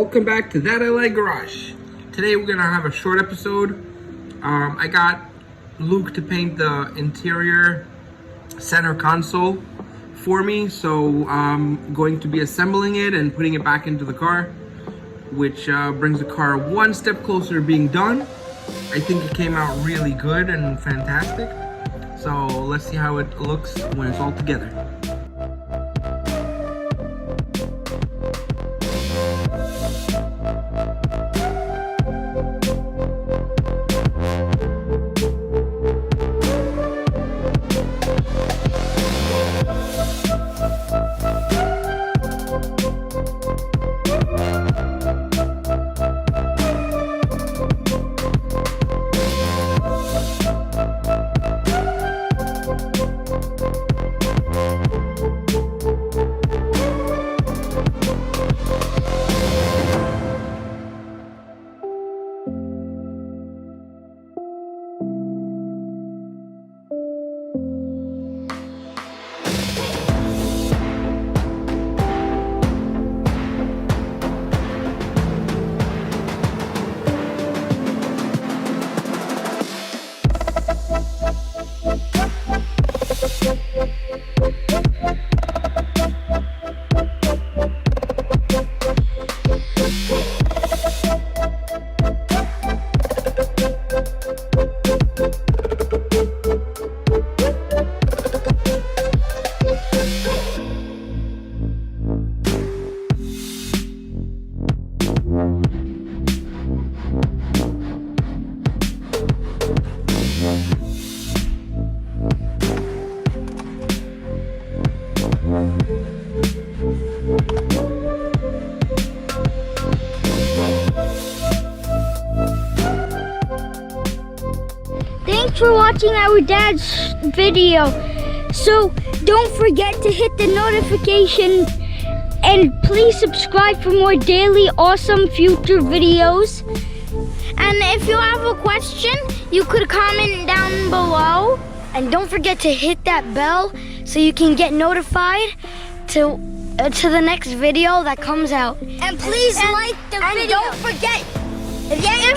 Welcome back to That I Like Garage. Today we're gonna have a short episode. I got Luke to paint the interior center console for me, so I'm going to be assembling it and putting it back into the car, which brings the car one step closer to being done. I think it came out really good and fantastic. So let's see how it looks when it's all together. Thanks for watching our dad's video. So don't forget to hit the notification and please subscribe for more daily awesome future videos. And if you have a question, you could comment down below. And don't forget to hit that bell so you can get notified to the next video that comes out. And please like the video. And don't forget, if you